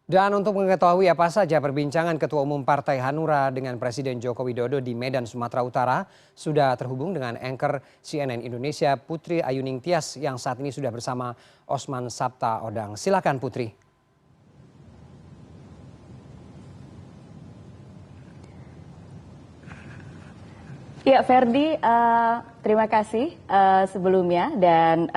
Dan untuk mengetahui apa saja perbincangan Ketua Umum Partai Hanura dengan Presiden Joko Widodo di Medan, Sumatera Utara, sudah terhubung dengan anchor CNN Indonesia Putri Ayuning Tias yang saat ini sudah bersama Osman Sabta Odang. Silakan Putri. Ya, Ferdi, terima kasih sebelumnya dan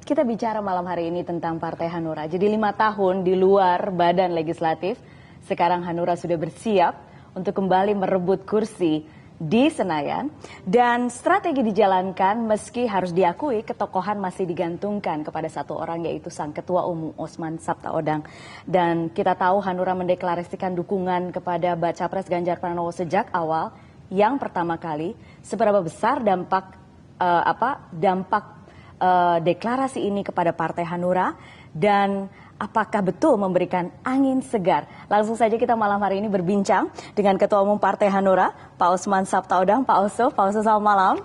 kita bicara malam hari ini tentang Partai Hanura. Jadi 5 tahun di luar badan legislatif, sekarang Hanura sudah bersiap untuk kembali merebut kursi di Senayan dan strategi dijalankan meski harus diakui ketokohan masih digantungkan kepada satu orang yaitu Sang Ketua Umum Osman Sabtaodang. Dan kita tahu Hanura mendeklarasikan dukungan kepada Baca Pres Ganjar Pranowo sejak awal. Yang pertama kali, seberapa besar dampak deklarasi ini kepada Partai Hanura dan apakah betul memberikan angin segar? Langsung saja kita malam hari ini berbincang dengan Ketua Umum Partai Hanura, Pak Osman Sabtaodang. Pak Oso, selamat malam.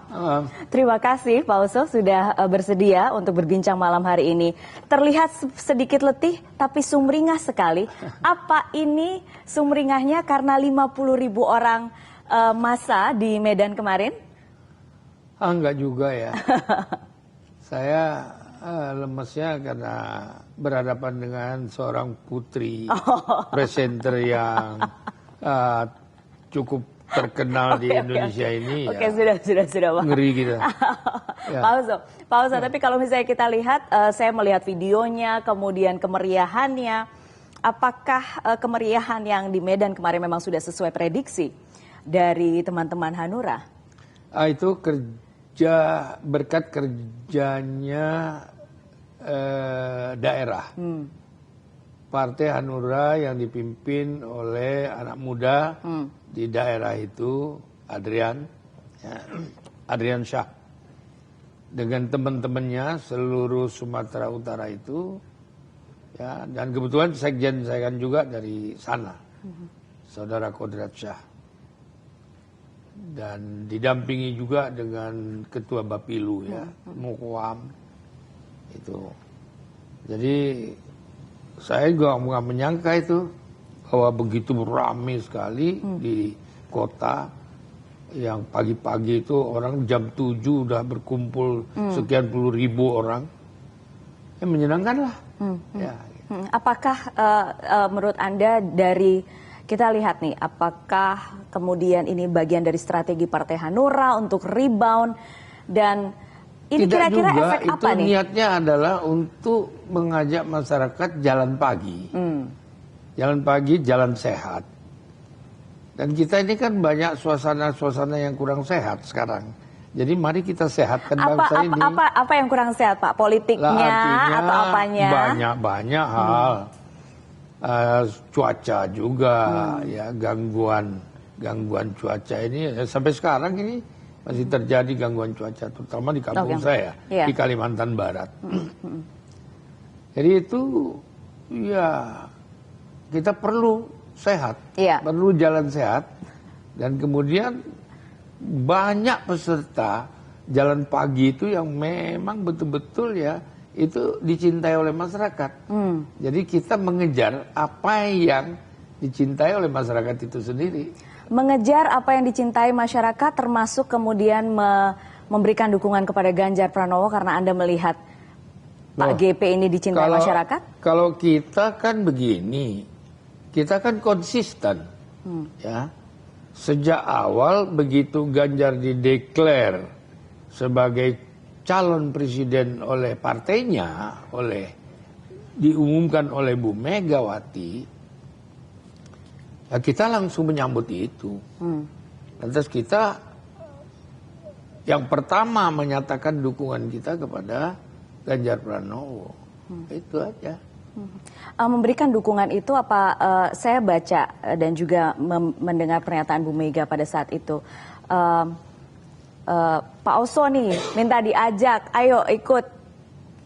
Terima kasih Pak Oso sudah bersedia untuk berbincang malam hari ini. Terlihat sedikit letih tapi sumringah sekali. Apa ini sumringahnya karena 50.000 orang masa di Medan kemarin? Enggak juga ya. Saya lemesnya karena berhadapan dengan seorang putri presenter yang cukup terkenal di Indonesia ini. Oke, ya. Sudah. Ngeri gitu. Ya. Pak Oso, tapi kalau misalnya kita lihat, saya melihat videonya, kemudian kemeriahannya. Apakah kemeriahan yang di Medan kemarin memang sudah sesuai prediksi dari teman-teman Hanura? Itu berkat kerjanya daerah. Partai Hanura yang dipimpin oleh anak muda di daerah itu, Adrian Syah. Dengan teman-temannya seluruh Sumatera Utara itu, ya, dan kebetulan sekjen saya kan juga dari sana, Saudara Kodrat Syah. Dan didampingi juga dengan Ketua Bapilu ya, Mukwam itu. Jadi saya juga nggak menyangka itu bahwa begitu ramai sekali di kota yang pagi-pagi itu orang jam 7 udah berkumpul sekian puluh ribu orang. Ya menyenangkan lah. Ya. Apakah menurut Anda dari kita lihat nih, apakah kemudian ini bagian dari strategi Partai Hanura untuk rebound dan ini kira-kira efek apa nih? Niatnya adalah untuk mengajak masyarakat jalan pagi, jalan pagi, jalan sehat. Dan kita ini kan banyak suasana-suasana yang kurang sehat sekarang. Jadi mari kita sehatkan bangsa ini. Apa yang kurang sehat, Pak? Politiknya atau apanya? Banyak hal. Cuaca juga, ya gangguan cuaca ini sampai sekarang ini masih terjadi gangguan cuaca, terutama di kampung saya di Kalimantan Barat. Jadi itu ya kita perlu sehat, perlu jalan sehat, dan kemudian banyak peserta jalan pagi itu yang memang betul-betul ya itu dicintai oleh masyarakat. Jadi kita mengejar apa yang dicintai oleh masyarakat itu sendiri. Mengejar apa yang dicintai masyarakat termasuk kemudian memberikan dukungan kepada Ganjar Pranowo karena Anda melihat Pak GP ini dicintai masyarakat? Kalau kita kan begini, kita kan konsisten. Ya. Sejak awal begitu Ganjar dideklar sebagai calon presiden oleh partainya, diumumkan oleh Bu Megawati, ya kita langsung menyambut itu. Lantas kita yang pertama menyatakan dukungan kita kepada Ganjar Pranowo. Itu aja. Memberikan dukungan itu apa saya baca dan juga mendengar pernyataan Bu Mega pada saat itu. Pak Oso nih minta diajak, ayo ikut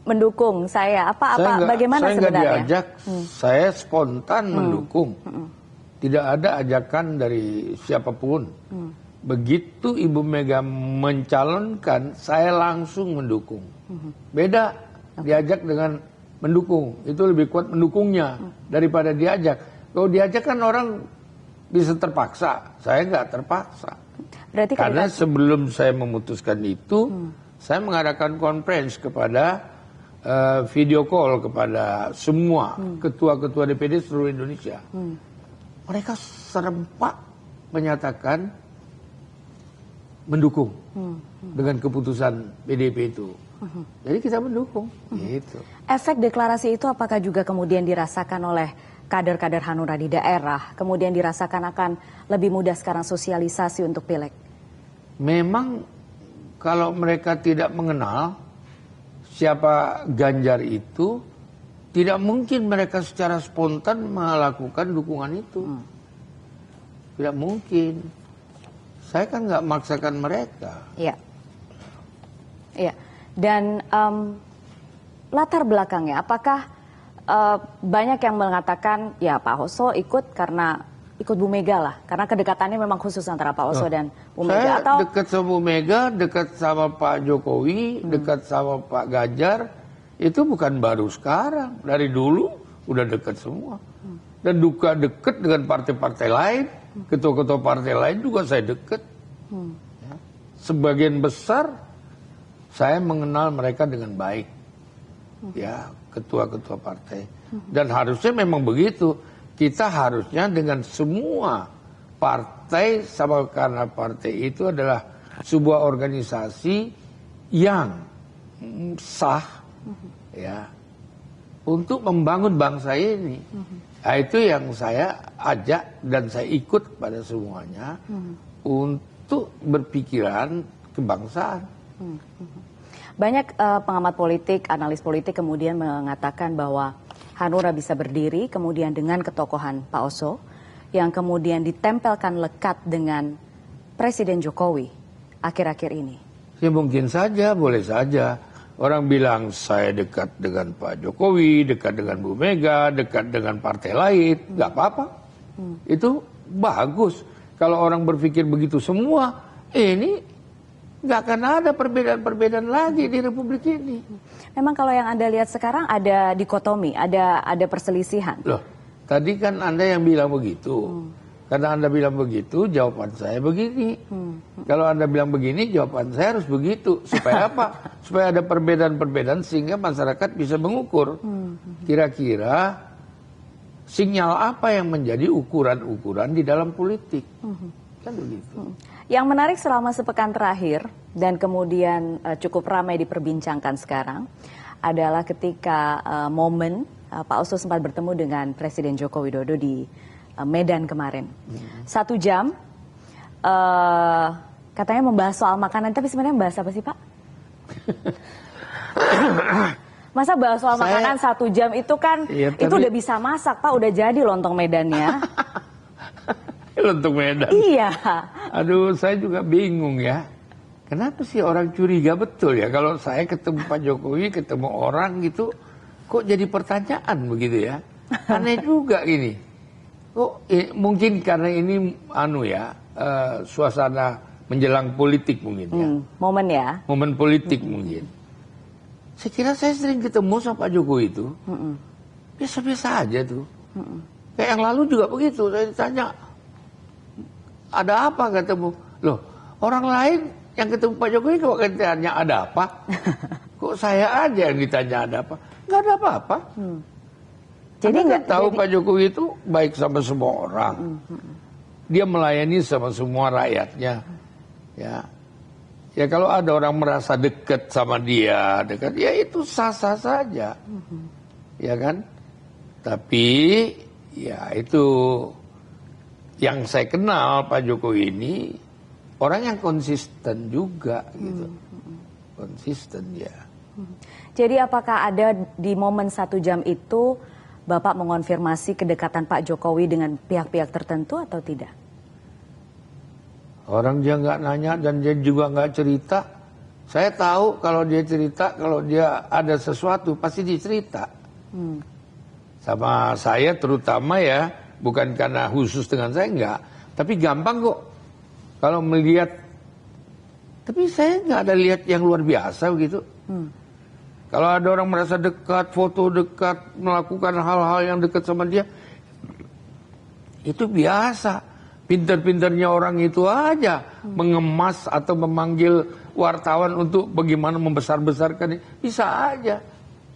mendukung saya. Bagaimana sebenarnya? Saya nggak diajak, saya spontan mendukung. Tidak ada ajakan dari siapapun. Begitu Ibu Mega mencalonkan, saya langsung mendukung. Beda diajak dengan mendukung. Itu lebih kuat mendukungnya daripada diajak. Kalau diajak kan orang bisa terpaksa. Saya nggak terpaksa. Berarti karena sebelum saya memutuskan itu, saya mengadakan konferensi kepada video call kepada semua ketua-ketua DPD seluruh Indonesia. Mereka serempak menyatakan mendukung dengan keputusan PDIP itu. Jadi kita mendukung. Gitu. Efek deklarasi itu apakah juga kemudian dirasakan oleh kader-kader Hanura di daerah, kemudian dirasakan akan lebih mudah sekarang sosialisasi untuk pileg? Memang kalau mereka tidak mengenal siapa Ganjar itu, tidak mungkin mereka secara spontan melakukan dukungan itu. Tidak mungkin. Saya kan nggak maksakan mereka. Iya. Iya. Dan latar belakangnya, apakah banyak yang mengatakan ya Pak Oso ikut karena ikut Bu Mega lah, karena kedekatannya memang khusus antara Pak Oso dan Bu Mega, saya atau dekat sama Bu Mega, dekat sama Pak Jokowi, dekat sama Pak Ganjar, itu bukan baru sekarang, dari dulu udah dekat semua. Dan juga dekat dengan partai-partai lain, ketua-ketua partai lain juga saya dekat. Ya. Sebagian besar saya mengenal mereka dengan baik, ya, ketua-ketua partai. Dan harusnya memang begitu. Kita harusnya dengan semua partai, sama karena partai itu adalah sebuah organisasi yang sah, ya, untuk membangun bangsa ini. Nah, itu yang saya ajak dan saya ikut kepada semuanya untuk berpikiran kebangsaan. Banyak pengamat politik, analis politik kemudian mengatakan bahwa Hanura bisa berdiri kemudian dengan ketokohan Pak Oso yang kemudian ditempelkan lekat dengan Presiden Jokowi akhir-akhir ini. Ya mungkin saja, boleh saja. Orang bilang saya dekat dengan Pak Jokowi, dekat dengan Bu Mega, dekat dengan partai lain, nggak apa-apa. Itu bagus. Kalau orang berpikir begitu semua, ini nggak akan ada perbedaan-perbedaan lagi di Republik ini. Memang kalau yang Anda lihat sekarang ada dikotomi, ada perselisihan. Loh, tadi kan Anda yang bilang begitu. Karena Anda bilang begitu, jawaban saya begini. Kalau Anda bilang begini, jawaban saya harus begitu. Supaya apa? Supaya ada perbedaan-perbedaan sehingga masyarakat bisa mengukur. Kira-kira sinyal apa yang menjadi ukuran-ukuran di dalam politik. Kan begitu. Yang menarik selama sepekan terakhir dan kemudian cukup ramai diperbincangkan sekarang adalah ketika momen Pak Oso sempat bertemu dengan Presiden Joko Widodo di Medan kemarin. 1 jam katanya membahas soal makanan, tapi sebenarnya membahas apa sih Pak? Masa bahas soal makanan 1 jam itu kan, ya, itu udah bisa masak Pak, udah jadi lontong Medannya. Lontong Medan. Iya. Aduh, saya juga bingung ya. Kenapa sih orang curiga betul ya kalau saya ketemu Pak Jokowi, ketemu orang gitu, kok jadi pertanyaan begitu ya? Aneh juga ini. Kok mungkin karena ini suasana menjelang politik mungkin ya. Momen ya. Momen politik mungkin. Saya kira saya sering ketemu sama Pak Jokowi itu. Biasa-biasa aja tuh. Kayak yang lalu juga begitu, saya ditanya, ada apa ketemu? Loh, orang lain yang ketemu Pak Jokowi kok ditanya ada apa? Kok saya aja yang ditanya ada apa? Nggak ada apa-apa. Jadi nggak tahu Pak Jokowi itu baik sama semua orang. Dia melayani sama semua rakyatnya. Ya kalau ada orang merasa dekat sama dia, ya itu sah-sah saja. Ya kan? Tapi ya itu yang saya kenal Pak Jokowi ini orang yang konsisten juga gitu. Konsisten ya. Jadi apakah ada di momen 1 jam itu Bapak mengonfirmasi kedekatan Pak Jokowi dengan pihak-pihak tertentu atau tidak? Orang dia nggak nanya dan dia juga nggak cerita. Saya tahu kalau dia cerita, kalau dia ada sesuatu pasti dia cerita. Sama saya terutama ya. Bukan karena khusus dengan saya, enggak. Tapi gampang kok. Kalau melihat. Tapi saya nggak ada lihat yang luar biasa begitu. Kalau ada orang merasa dekat, foto dekat, melakukan hal-hal yang dekat sama dia, itu biasa. Pinter-pinternya orang itu aja mengemas atau memanggil wartawan untuk bagaimana membesar-besarkan. Bisa aja,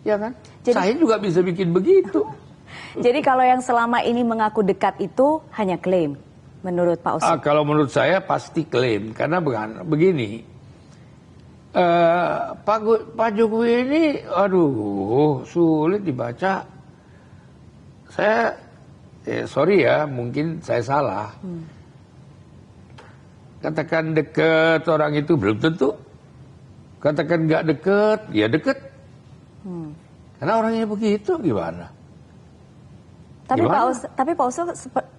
ya kan? Jadi, saya juga bisa bikin begitu. Jadi kalau yang selama ini mengaku dekat itu hanya klaim, menurut Pak Oso? Kalau menurut saya pasti klaim, karena begini, Pak Jokowi ini, aduh, sulit dibaca. Saya, sorry ya, mungkin saya salah. Katakan deket orang itu belum tentu. Katakan nggak deket, ya deket. Karena orangnya begitu, gimana? Tapi Pak Oso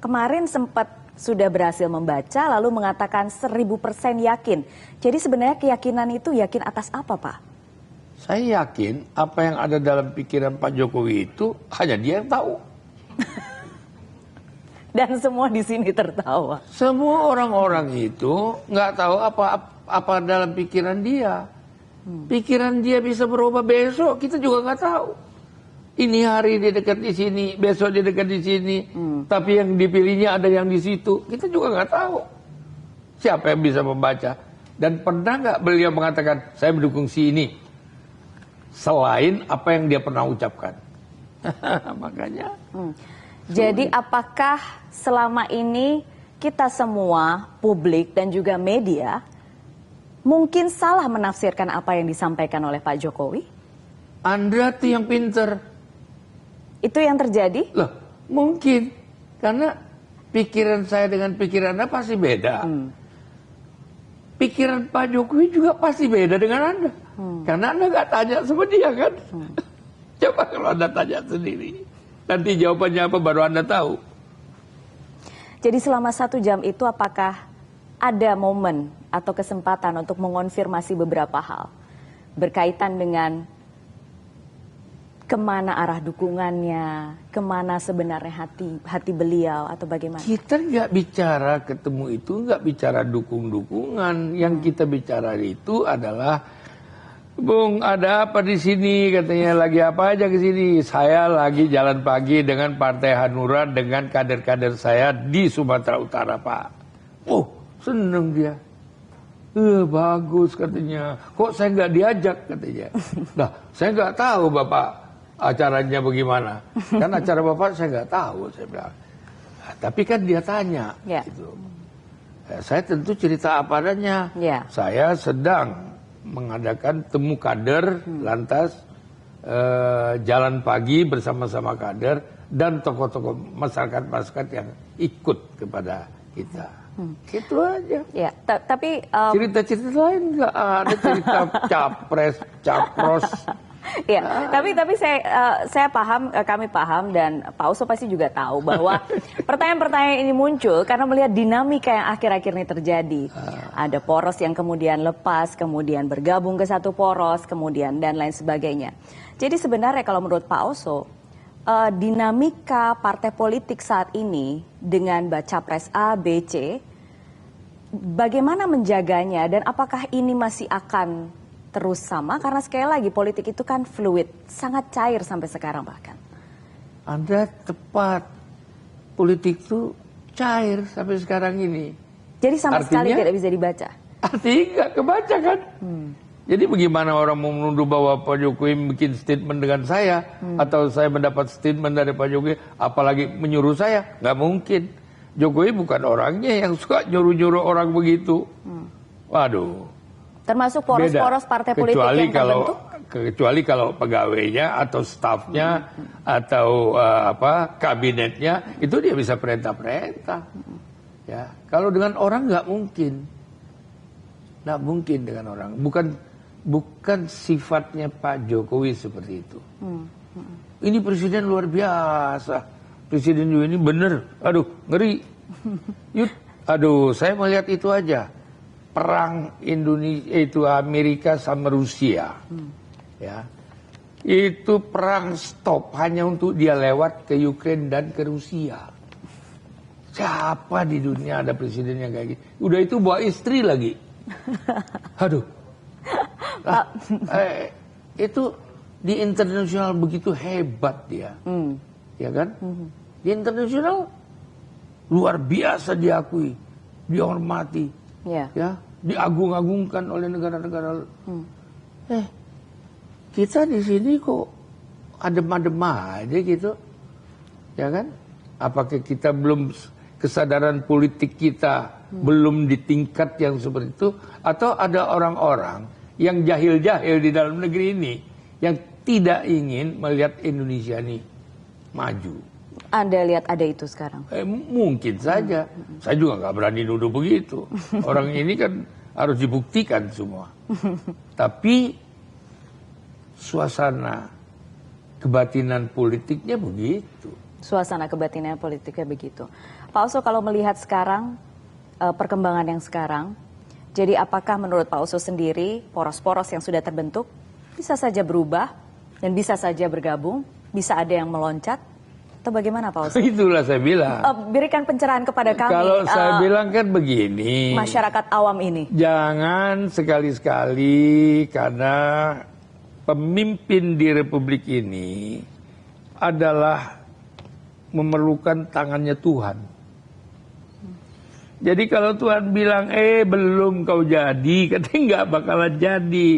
kemarin sempat sudah berhasil membaca lalu mengatakan 1000% yakin. Jadi sebenarnya keyakinan itu yakin atas apa, Pak? Saya yakin apa yang ada dalam pikiran Pak Jokowi itu hanya dia yang tahu. Dan semua di sini tertawa. Semua orang-orang itu nggak tahu apa dalam pikiran dia. Pikiran dia bisa berubah besok, kita juga nggak tahu. Ini hari dia dekat di sini, besok dia dekat di sini. Tapi yang dipilihnya ada yang di situ. Kita juga nggak tahu. Siapa yang bisa membaca? Dan pernah nggak beliau mengatakan, saya mendukung si ini. Selain apa yang dia pernah ucapkan. Makanya. Jadi apakah selama ini kita semua, publik dan juga media, mungkin salah menafsirkan apa yang disampaikan oleh Pak Jokowi? Anda tuh yang pinter. Itu yang terjadi? Loh, mungkin. Karena pikiran saya dengan pikiran Anda pasti beda. Pikiran Pak Jokowi juga pasti beda dengan Anda. Karena Anda nggak tanya sama dia kan. Coba kalau Anda tanya sendiri. Nanti jawabannya apa baru Anda tahu. Jadi selama 1 jam itu apakah ada momen atau kesempatan untuk mengonfirmasi beberapa hal berkaitan dengan kemana arah dukungannya, kemana sebenarnya hati beliau atau bagaimana? Kita nggak bicara ketemu itu, nggak bicara dukung-dukungan. Yang kita bicara itu adalah, Bung, ada apa di sini? Katanya lagi apa aja ke sini? Saya lagi jalan pagi dengan Partai Hanura dengan kader-kader saya di Sumatera Utara, Pak. Oh, seneng dia. Bagus katanya. Kok saya nggak diajak katanya. Nah, saya nggak tahu Bapak acaranya bagaimana. Kan acara Bapak saya nggak tahu, saya bilang. Nah, tapi kan dia tanya. Gitu. Saya tentu cerita apa adanya. Saya sedang mengadakan temu kader, lantas jalan pagi bersama-sama kader dan tokoh-tokoh masyarakat yang ikut kepada kita. Gitu aja. Ya, tapi cerita-cerita lain nggak ada, cerita capres, capros. Ya, tapi saya paham, kami paham dan Pak Oso pasti juga tahu bahwa pertanyaan-pertanyaan ini muncul karena melihat dinamika yang akhir-akhir ini terjadi. Ada poros yang kemudian lepas, kemudian bergabung ke satu poros, kemudian dan lain sebagainya. Jadi sebenarnya kalau menurut Pak Oso, dinamika partai politik saat ini dengan baca pres A, B, C, bagaimana menjaganya dan apakah ini masih akan terus sama? Karena sekali lagi politik itu kan fluid, sangat cair sampai sekarang bahkan. Anda tepat, politik itu cair sampai sekarang ini. Jadi sama sekali tidak bisa dibaca? Artinya nggak kebaca kan? Jadi bagaimana orang mau menuduh bahwa Pak Jokowi bikin statement dengan saya, atau saya mendapat statement dari Pak Jokowi, apalagi menyuruh saya? Nggak mungkin. Jokowi bukan orangnya yang suka nyuruh-nyuruh orang begitu. Waduh. Termasuk poros-poros partai politik yang terbentuk? Kecuali kalau pegawainya atau stafnya atau kabinetnya, itu dia bisa perintah-perintah. Ya, kalau dengan orang nggak mungkin. Nggak mungkin dengan orang. Bukan sifatnya Pak Jokowi seperti itu. Ini presiden luar biasa. Presiden juga ini bener. Aduh, ngeri. Aduh, saya melihat itu aja. Perang Indonesia itu Amerika sama Rusia, ya itu perang stop hanya untuk dia lewat ke Ukraina dan ke Rusia. Siapa di dunia ada presiden yang kayak gitu? Udah itu bawa istri lagi. Aduh, itu di internasional begitu hebat dia, ya kan? Di internasional luar biasa diakui, dihormati, ya, diagung-agungkan oleh negara-negara. Kita di sini kok adem-adem aja gitu, ya kan? Apakah kita belum, kesadaran politik kita belum di tingkat yang seperti itu, atau ada orang-orang yang jahil-jahil di dalam negeri ini yang tidak ingin melihat Indonesia ini maju? Anda lihat ada itu sekarang? Mungkin saja. Saya juga nggak berani nuduh begitu. Orang ini kan harus dibuktikan semua. Tapi suasana kebatinan politiknya begitu. Suasana kebatinan politiknya begitu. Pak Oso, kalau melihat sekarang, perkembangan yang sekarang, jadi apakah menurut Pak Oso sendiri, poros-poros yang sudah terbentuk, bisa saja berubah, dan bisa saja bergabung, bisa ada yang meloncat, atau bagaimana Pak Oso? Itulah saya bilang. Berikan pencerahan kepada kami. Kalau saya bilang kan begini. Masyarakat awam ini. Jangan sekali-sekali, karena pemimpin di Republik ini adalah memerlukan tangannya Tuhan. Jadi kalau Tuhan bilang, belum kau jadi, katanya nggak bakalan jadi.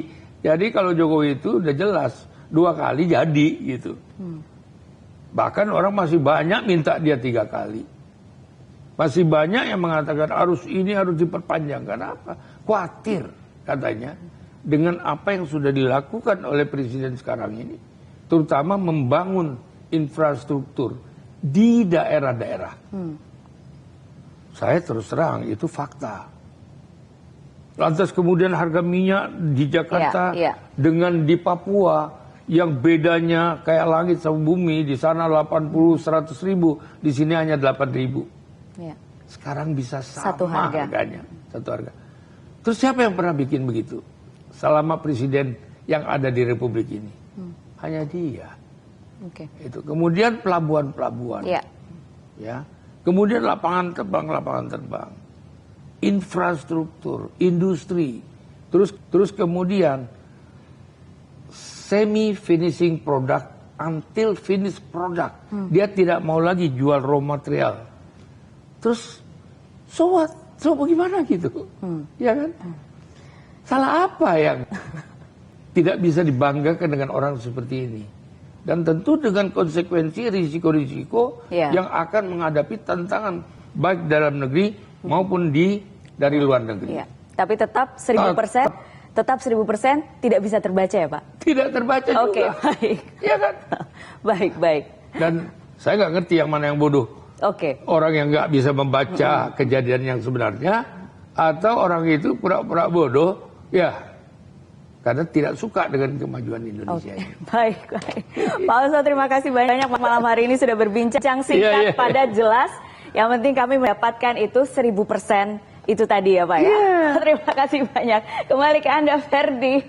Jadi kalau Jokowi itu udah jelas, 2 kali jadi gitu. Bahkan orang masih banyak minta dia 3 kali. Masih banyak yang mengatakan harus diperpanjang. Kenapa? Khawatir katanya dengan apa yang sudah dilakukan oleh Presiden sekarang ini. Terutama membangun infrastruktur di daerah-daerah. Saya terus terang, itu fakta. Lantas kemudian harga minyak di Jakarta dengan di Papua yang bedanya kayak langit sama bumi, di sana 80-100 ribu, di sini hanya 8 ribu. Sekarang bisa sama harganya, satu harga. Terus siapa yang pernah bikin begitu? Selama presiden yang ada di Republik ini, hanya dia. Itu kemudian pelabuhan-pelabuhan, ya. Kemudian lapangan terbang, infrastruktur, industri, terus kemudian semi finishing product until finish product. Dia tidak mau lagi jual raw material. Terus so what? So bagaimana gitu? Ya kan? Salah apa yang tidak bisa dibanggakan dengan orang seperti ini? Dan tentu dengan konsekuensi risiko-risiko yang akan menghadapi tantangan baik dalam negeri maupun dari luar negeri. Tapi tetap 1000%, tetap 1000% tidak bisa terbaca ya Pak? Tidak terbaca juga. Oke, baik. Iya kan? Baik. Dan saya nggak ngerti yang mana yang bodoh. Orang yang nggak bisa membaca kejadian yang sebenarnya, atau orang itu pura-pura bodoh, ya. Karena tidak suka dengan kemajuan Indonesia ini. Baik. Pak Oso, terima kasih banyak malam hari ini sudah berbincang singkat, padat, jelas. Yang penting kami mendapatkan itu 1000% itu tadi ya Pak ya. Terima kasih banyak. Kembali ke Anda, Ferdi.